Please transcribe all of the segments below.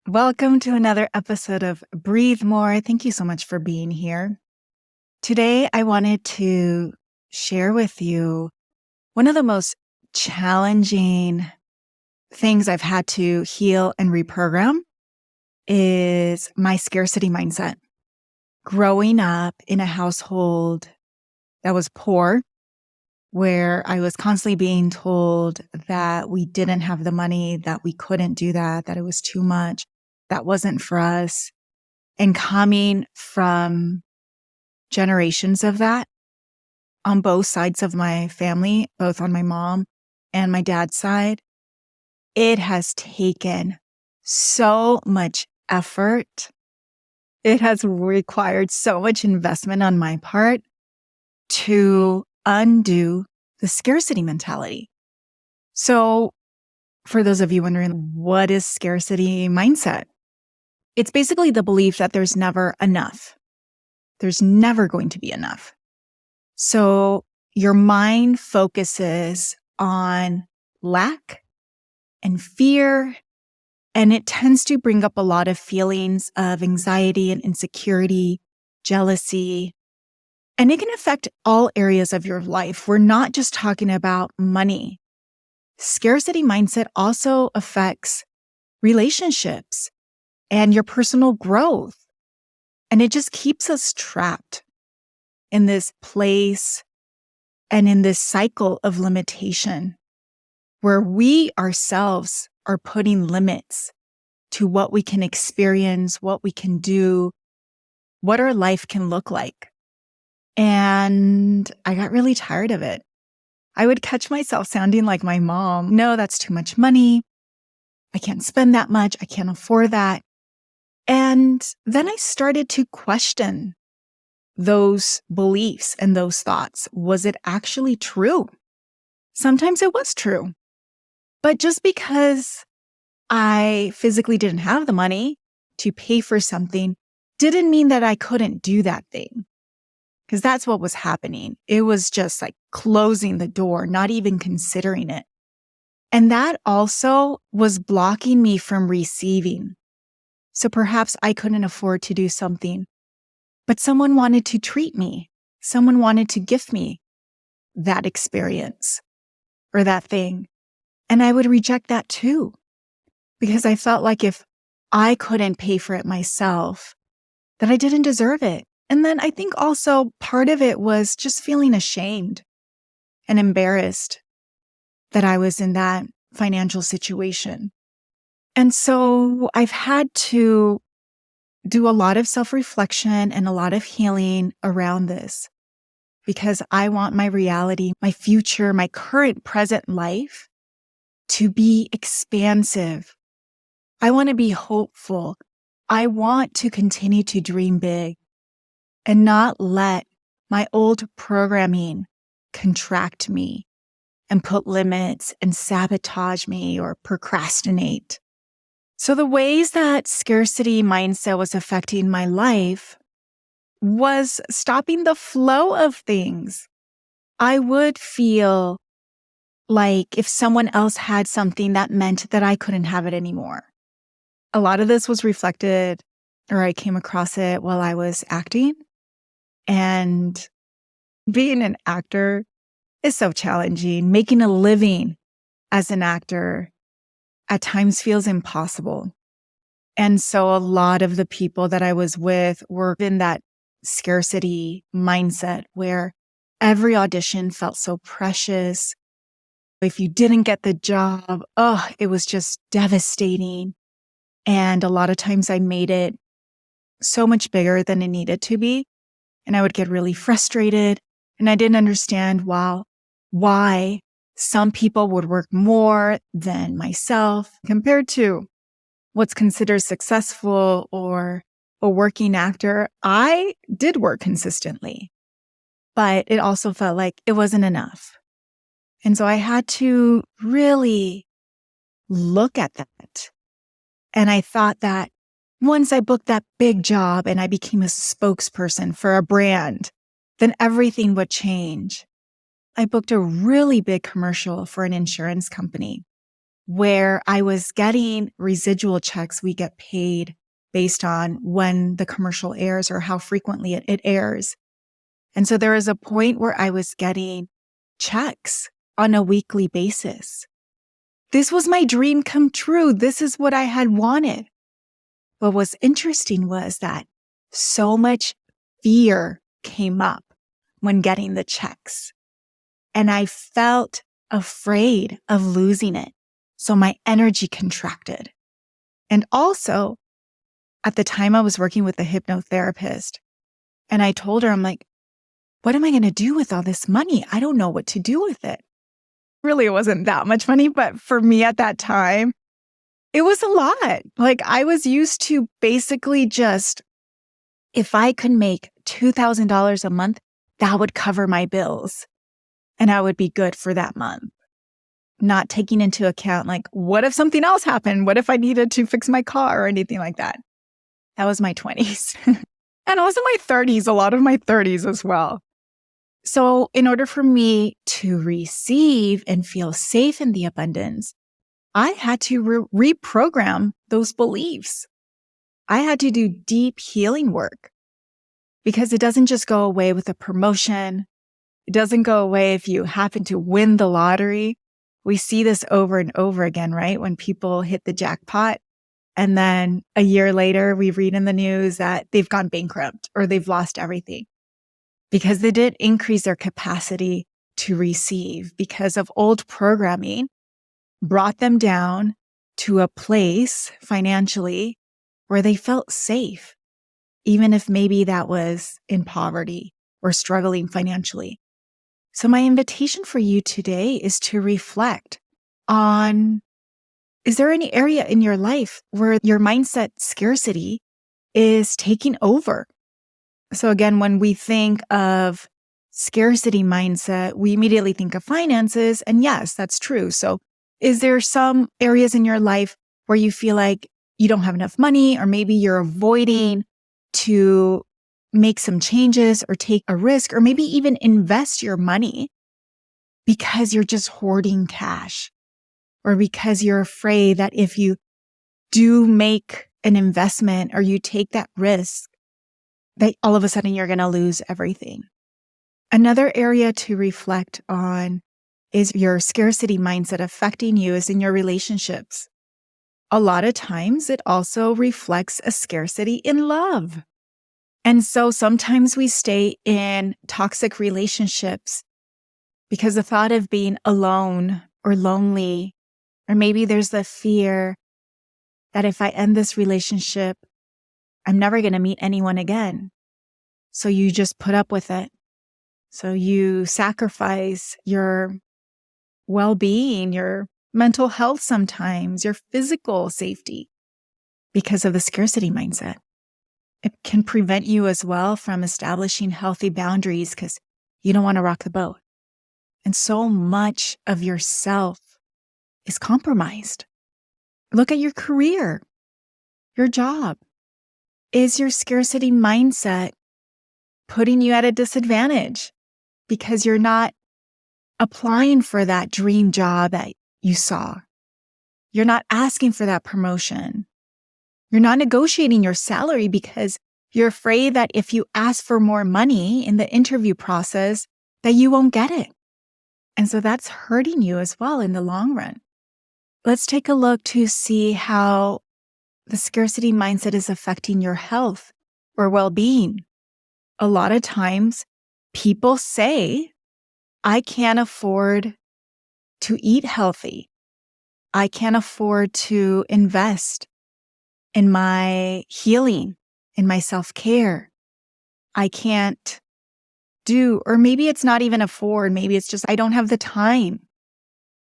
Welcome to another episode of Breathe More. Thank you so much for being here. Today, I wanted to share with you one of the most challenging things I've had to heal and reprogram is my scarcity mindset. Growing up in a household that was poor, where I was constantly being told that we didn't have the money, that we couldn't do that it was too much, that wasn't for us. And coming from generations of that on both sides of my family, both on my mom and my dad's side, it has taken so much effort. It has required so much investment on my part to undo the scarcity mentality. So for those of you wondering, what is scarcity mindset? It's basically the belief that there's never enough. There's never going to be enough. So your mind focuses on lack and fear, and it tends to bring up a lot of feelings of anxiety and insecurity, jealousy, and it can affect all areas of your life. We're not just talking about money. Scarcity mindset also affects relationships and your personal growth. And it just keeps us trapped in this place and in this cycle of limitation where we ourselves are putting limits to what we can experience, what we can do, what our life can look like. And I got really tired of it. I would catch myself sounding like my mom. No, that's too much money. I can't spend that much. I can't afford that. And then I started to question those beliefs and those thoughts. Was it actually true? Sometimes it was true. But just because I physically didn't have the money to pay for something didn't mean that I couldn't do that thing. Because that's what was happening. It was just like closing the door, not even considering it. And that also was blocking me from receiving. So perhaps I couldn't afford to do something, but someone wanted to treat me. Someone wanted to gift me that experience or that thing. And I would reject that too, because I felt like if I couldn't pay for it myself, that I didn't deserve it. And then I think also part of it was just feeling ashamed and embarrassed that I was in that financial situation. And so I've had to do a lot of self-reflection and a lot of healing around this because I want my reality, my future, my current present life to be expansive. I want to be hopeful. I want to continue to dream big and not let my old programming contract me and put limits and sabotage me or procrastinate. So the ways that scarcity mindset was affecting my life was stopping the flow of things. I would feel like if someone else had something, that meant that I couldn't have it anymore. A lot of this was reflected, or I came across it while I was acting. And being an actor is so challenging. Making a living as an actor at times feels impossible. And so a lot of the people that I was with were in that scarcity mindset where every audition felt so precious. If you didn't get the job, it was just devastating. And a lot of times I made it so much bigger than it needed to be. And I would get really frustrated. And I didn't understand why some people would work more than myself compared to what's considered successful or a working actor. I did work consistently, but it also felt like it wasn't enough. And so I had to really look at that. And I thought that once I booked that big job and I became a spokesperson for a brand, then everything would change. I booked a really big commercial for an insurance company. where I was getting residual checks. We get paid based on when the commercial airs or how frequently it airs. And so there was a point where I was getting checks on a weekly basis. This was my dream come true. This is what I had wanted. What was interesting was that so much fear came up when getting the checks. And I felt afraid of losing it. So my energy contracted. And also, at the time I was working with a hypnotherapist, and I told her, I'm like, what am I going to do with all this money? I don't know what to do with it. Really, it wasn't that much money, but for me at that time, it was a lot. Like I was used to basically just, if I could make $2,000 a month, that would cover my bills and I would be good for that month. Not taking into account, like, what if something else happened? What if I needed to fix my car or anything like that? That was my 20s. And also my 30s, a lot of my 30s as well. So in order for me to receive and feel safe in the abundance, I had to reprogram those beliefs. I had to do deep healing work because it doesn't just go away with a promotion. It doesn't go away if you happen to win the lottery. We see this over and over again, right? When people hit the jackpot and then a year later, we read in the news that they've gone bankrupt or they've lost everything because they did increase their capacity to receive because of old programming brought them down to a place financially where they felt safe, even if maybe that was in poverty or struggling financially. So my invitation for you today is to reflect on, is there any area in your life where your mindset scarcity is taking over? So again, when we think of scarcity mindset, we immediately think of finances. And yes, that's true. So is there some areas in your life where you feel like you don't have enough money, or maybe you're avoiding to make some changes or take a risk, or maybe even invest your money because you're just hoarding cash, or because you're afraid that if you do make an investment or you take that risk, that all of a sudden you're going to lose everything. Another area to reflect on is your scarcity mindset affecting you is in your relationships. A lot of times it also reflects a scarcity in love. And so sometimes we stay in toxic relationships because the thought of being alone or lonely, or maybe there's the fear that if I end this relationship, I'm never going to meet anyone again. So you just put up with it. So you sacrifice your well-being, your mental health sometimes, your physical safety because of the scarcity mindset. It can prevent you as well from establishing healthy boundaries because you don't want to rock the boat. And so much of yourself is compromised. Look at your career, your job. Is your scarcity mindset putting you at a disadvantage because you're not applying for that dream job that you saw? You're not asking for that promotion. You're not negotiating your salary because you're afraid that if you ask for more money in the interview process, that you won't get it. And so that's hurting you as well in the long run. Let's take a look to see how the scarcity mindset is affecting your health or well-being. A lot of times people say, I can't afford to eat healthy. I can't afford to invest in my healing, in my self-care. I can't do, or maybe it's not even afford. Maybe it's just, I don't have the time.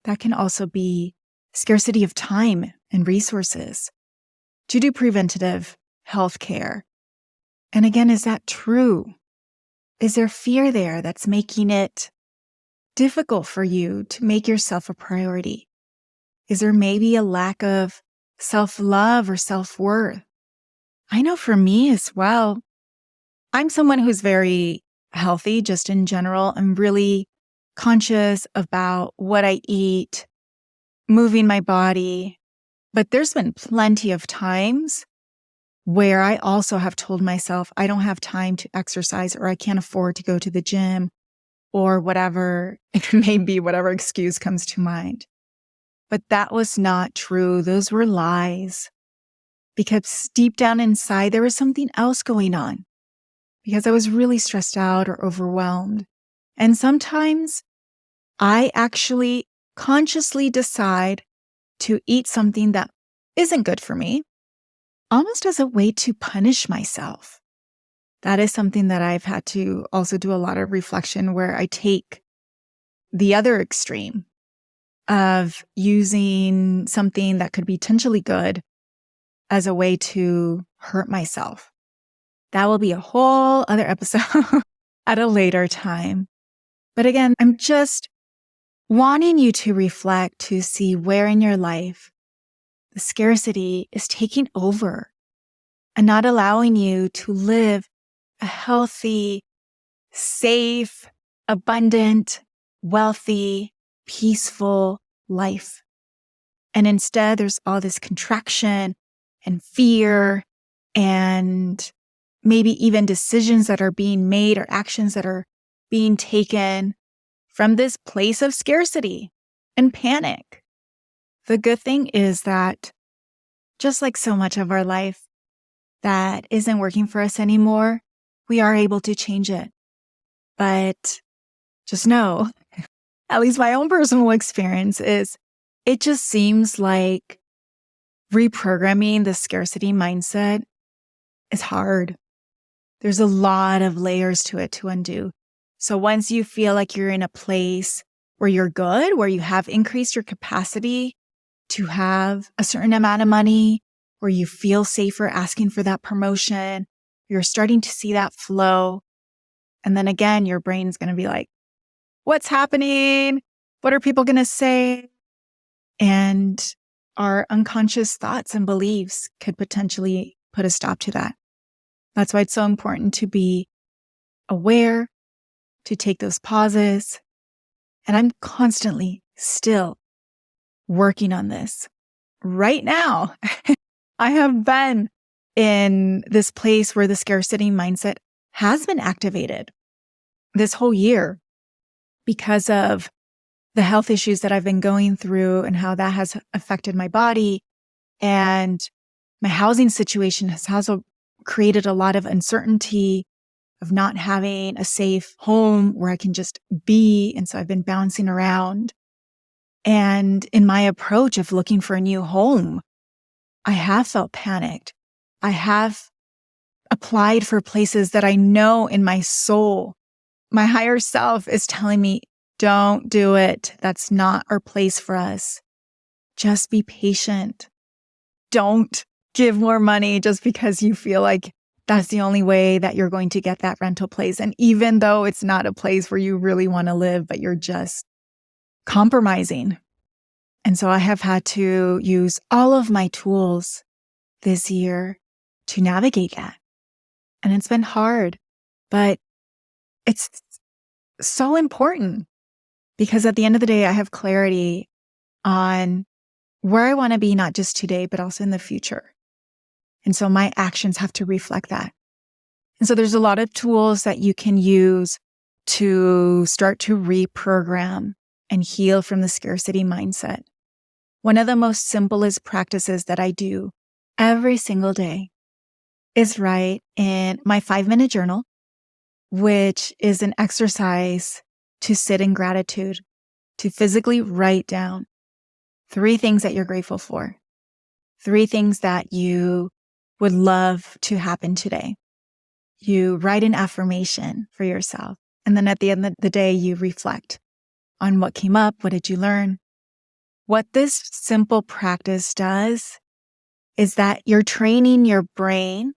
That can also be scarcity of time and resources to do preventative health care. And again, is that true? Is there fear there that's making it difficult for you to make yourself a priority? Is there maybe a lack of self-love or self-worth? I know for me as well, I'm someone who's very healthy just in general. I'm really conscious about what I eat. moving my body. But there's been plenty of times where I also have told myself I don't have time to exercise, or I can't afford to go to the gym, or whatever it may be, whatever excuse comes to mind. But that was not true. Those were lies. Because deep down inside, there was something else going on. Because I was really stressed out or overwhelmed. And sometimes I actually consciously decide to eat something that isn't good for me, almost as a way to punish myself. That is something that I've had to also do a lot of reflection, where I take the other extreme of using something that could be potentially good as a way to hurt myself. That will be a whole other episode at a later time. But again, I'm just wanting you to reflect, to see where in your life the scarcity is taking over and not allowing you to live a healthy, safe, abundant, wealthy, peaceful life. And instead, there's all this contraction and fear, and maybe even decisions that are being made or actions that are being taken from this place of scarcity and panic. The good thing is that just like so much of our life that isn't working for us anymore, we are able to change it. But just know, at least my own personal experience is, it just seems like reprogramming the scarcity mindset is hard. There's a lot of layers to it to undo. So once you feel like you're in a place where you're good, where you have increased your capacity to have a certain amount of money, where you feel safer asking for that promotion, you're starting to see that flow. And then again, your brain's going to be like, what's happening? What are people going to say? And our unconscious thoughts and beliefs could potentially put a stop to that. That's why it's so important to be aware, to take those pauses. And I'm constantly still working on this. Right now, I have been in this place where the scarcity mindset has been activated this whole year because of the health issues that I've been going through and how that has affected my body. And my housing situation has also created a lot of uncertainty of not having a safe home where I can just be. And so I've been bouncing around. And in my approach of looking for a new home, I have felt panicked. I have applied for places that I know in my soul, my higher self is telling me, don't do it. That's not our place for us. Just be patient. Don't give more money just because you feel like that's the only way that you're going to get that rental place. And even though it's not a place where you really want to live, but you're just compromising. And so I have had to use all of my tools this year to navigate that. And it's been hard, but it's so important because at the end of the day, I have clarity on where I want to be, not just today, but also in the future. And so my actions have to reflect that. And so there's a lot of tools that you can use to start to reprogram and heal from the scarcity mindset. One of the most simplest practices that I do every single day is write in my 5-minute journal, which is an exercise to sit in gratitude, to physically write down 3 things that you're grateful for, 3 things that you would love to happen today. You write an affirmation for yourself. And then at the end of the day, you reflect on what came up. What did you learn? What this simple practice does is that you're training your brain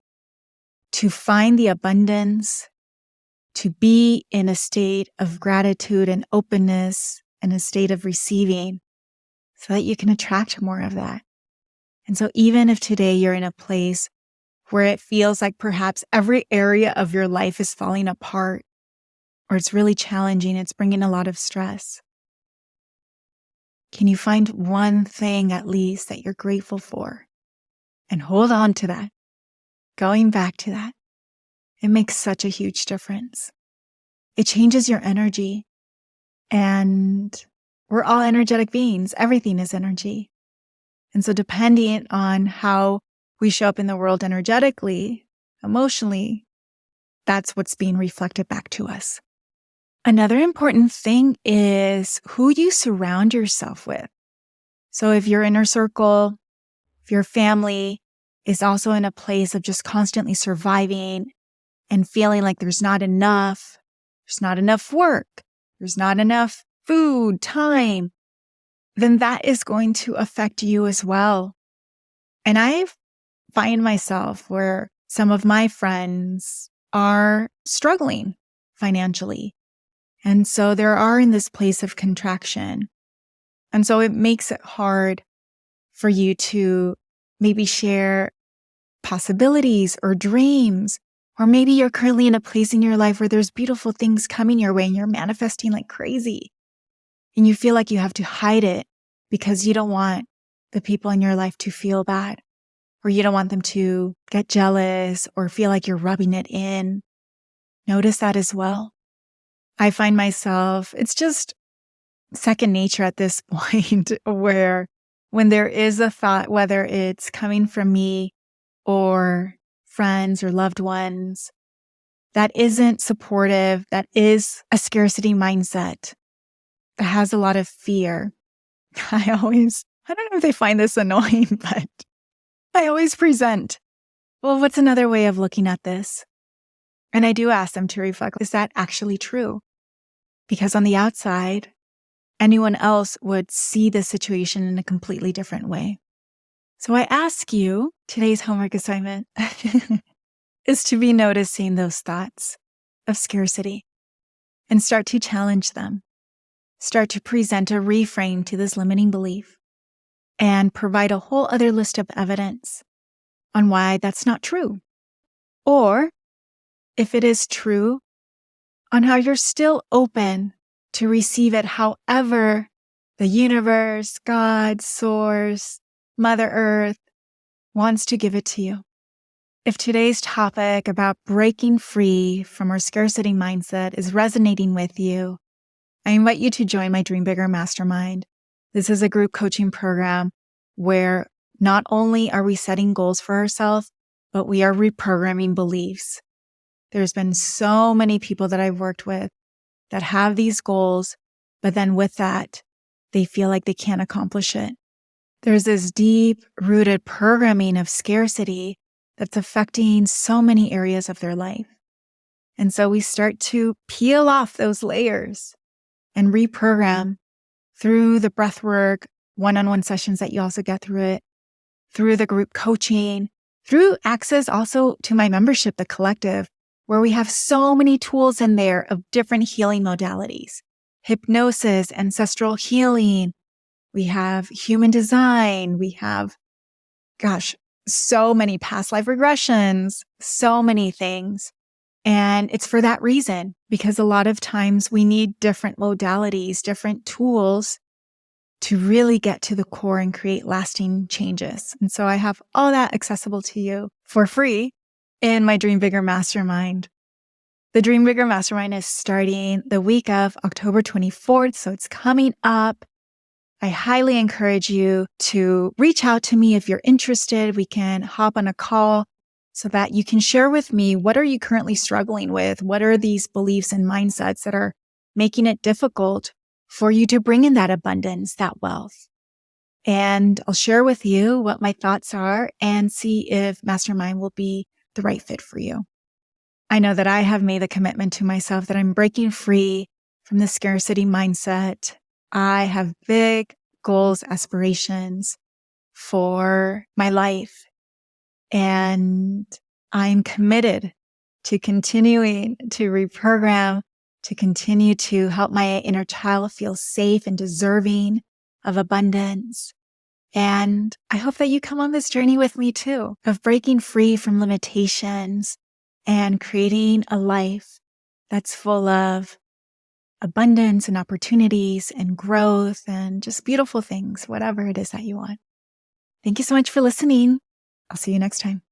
to find the abundance, to be in a state of gratitude and openness and a state of receiving so that you can attract more of that. And so even if today you're in a place where it feels like perhaps every area of your life is falling apart or it's really challenging, it's bringing a lot of stress, Can you find one thing at least that you're grateful for? And hold on to that. Going back to that. It makes such a huge difference. It changes your energy. And we're all energetic beings. Everything is energy. And so depending on how we show up in the world energetically, emotionally, that's what's being reflected back to us. Another important thing is who you surround yourself with. So if your inner circle, if your family is also in a place of just constantly surviving and feeling like there's not enough work, there's not enough food, time, then that is going to affect you as well. And I find myself where some of my friends are struggling financially. And so they are in this place of contraction. And so it makes it hard for you to maybe share possibilities or dreams, or maybe you're currently in a place in your life where there's beautiful things coming your way and you're manifesting like crazy. And you feel like you have to hide it because you don't want the people in your life to feel bad, or you don't want them to get jealous or feel like you're rubbing it in. Notice that as well. I find myself, it's just second nature at this point where when there is a thought, whether it's coming from me or friends or loved ones, that isn't supportive, that is a scarcity mindset, that has a lot of fear. I don't know if they find this annoying, but I always present, well, what's another way of looking at this? And I do ask them to reflect, is that actually true? Because on the outside, anyone else would see the situation in a completely different way. So I ask you, today's homework assignment is to be noticing those thoughts of scarcity and start to challenge them. Start to present a reframe to this limiting belief and provide a whole other list of evidence on why that's not true. Or if it is true, on how you're still open to receive it however the universe, God, Source, Mother Earth wants to give it to you. If today's topic about breaking free from our scarcity mindset is resonating with you, I invite you to join my Dream Bigger Mastermind. This is a group coaching program where not only are we setting goals for ourselves, but we are reprogramming beliefs. There's been so many people that I've worked with that have these goals, but then with that, they feel like they can't accomplish it. There's this deep-rooted programming of scarcity that's affecting so many areas of their life. And so we start to peel off those layers and reprogram through the breathwork, one-on-one sessions that you also get through it, through the group coaching, through access also to my membership, The Collective, where we have so many tools in there of different healing modalities. Hypnosis, ancestral healing. We have human design. We have, so many past life regressions, so many things. And it's for that reason, because a lot of times we need different modalities, different tools to really get to the core and create lasting changes. And so I have all that accessible to you for free in my Dream Bigger Mastermind. The Dream Bigger Mastermind is starting the week of October 24th, so it's coming up. I highly encourage you to reach out to me if you're interested. We can hop on a call so that you can share with me, what are you currently struggling with? What are these beliefs and mindsets that are making it difficult for you to bring in that abundance, that wealth? And I'll share with you what my thoughts are and see if Mastermind will be the right fit for you. I know that I have made the commitment to myself that I'm breaking free from the scarcity mindset. I have big goals, aspirations for my life. And I'm committed to continuing to reprogram, to continue to help my inner child feel safe and deserving of abundance. And I hope that you come on this journey with me too, of breaking free from limitations and creating a life that's full of abundance and opportunities and growth and just beautiful things, whatever it is that you want. Thank you so much for listening. I'll see you next time.